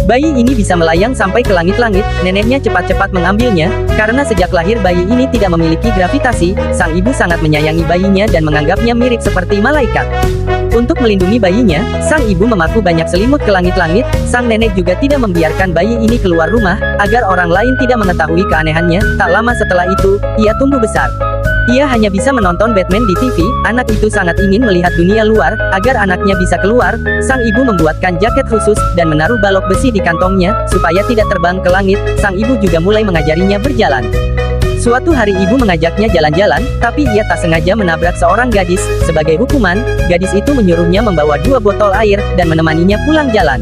Bayi ini bisa melayang sampai ke langit-langit. Neneknya cepat-cepat mengambilnya, karena sejak lahir bayi ini tidak memiliki gravitasi. Sang ibu sangat menyayangi bayinya dan menganggapnya mirip seperti malaikat. Untuk melindungi bayinya, sang ibu memaku banyak selimut ke langit-langit. Sang nenek juga tidak membiarkan bayi ini keluar rumah, agar orang lain tidak mengetahui keanehannya. Tak lama setelah itu, ia tumbuh besar. Ia hanya bisa menonton Batman di TV. Anak itu sangat ingin melihat dunia luar. Agar anaknya bisa keluar, sang ibu membuatkan jaket khusus, dan menaruh balok besi di kantongnya, supaya tidak terbang ke langit. Sang ibu juga mulai mengajarinya berjalan. Suatu hari ibu mengajaknya jalan-jalan, tapi ia tak sengaja menabrak seorang gadis. Sebagai hukuman, gadis itu menyuruhnya membawa 2 botol air, dan menemaninya pulang jalan.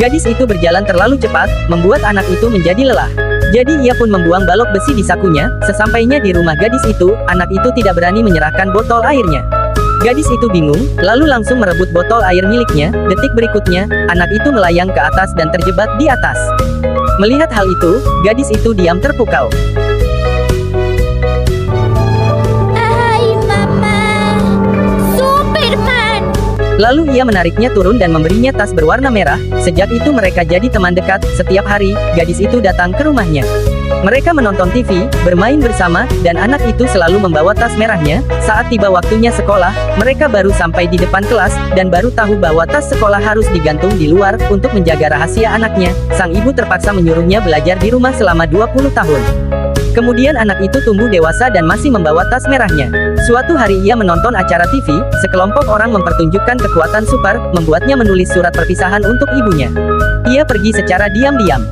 Gadis itu berjalan terlalu cepat, membuat anak itu menjadi lelah. Jadi ia pun membuang balok besi di sakunya. Sesampainya di rumah gadis itu, anak itu tidak berani menyerahkan botol airnya. Gadis itu bingung, lalu langsung merebut botol air miliknya. Detik berikutnya, anak itu melayang ke atas dan terjebak di atas. Melihat hal itu, gadis itu diam terpukau. Lalu ia menariknya turun dan memberinya tas berwarna merah. Sejak itu mereka jadi teman dekat. Setiap hari, gadis itu datang ke rumahnya. Mereka menonton TV, bermain bersama, dan anak itu selalu membawa tas merahnya. Saat tiba waktunya sekolah, mereka baru sampai di depan kelas, dan baru tahu bahwa tas sekolah harus digantung di luar. Untuk menjaga rahasia anaknya, sang ibu terpaksa menyuruhnya belajar di rumah selama 20 tahun. Kemudian anak itu tumbuh dewasa dan masih membawa tas merahnya. Suatu hari ia menonton acara TV, sekelompok orang mempertunjukkan kekuatan super, membuatnya menulis surat perpisahan untuk ibunya. Ia pergi secara diam-diam.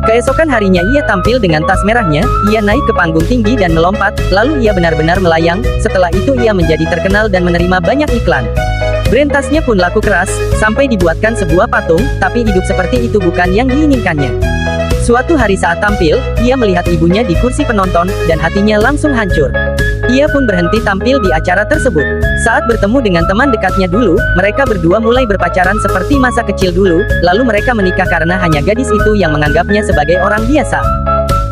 Keesokan harinya ia tampil dengan tas merahnya. Ia naik ke panggung tinggi dan melompat, lalu ia benar-benar melayang. Setelah itu ia menjadi terkenal dan menerima banyak iklan. Brand tasnya pun laku keras, sampai dibuatkan sebuah patung, tapi hidup seperti itu bukan yang diinginkannya. Suatu hari saat tampil, ia melihat ibunya di kursi penonton, dan hatinya langsung hancur. Ia pun berhenti tampil di acara tersebut. Saat bertemu dengan teman dekatnya dulu, mereka berdua mulai berpacaran seperti masa kecil dulu, lalu mereka menikah karena hanya gadis itu yang menganggapnya sebagai orang biasa.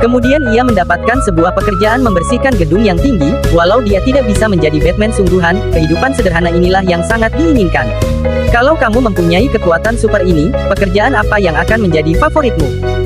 Kemudian ia mendapatkan sebuah pekerjaan membersihkan gedung yang tinggi. Walau dia tidak bisa menjadi Batman sungguhan, kehidupan sederhana inilah yang sangat diinginkan. Kalau kamu mempunyai kekuatan super ini, pekerjaan apa yang akan menjadi favoritmu?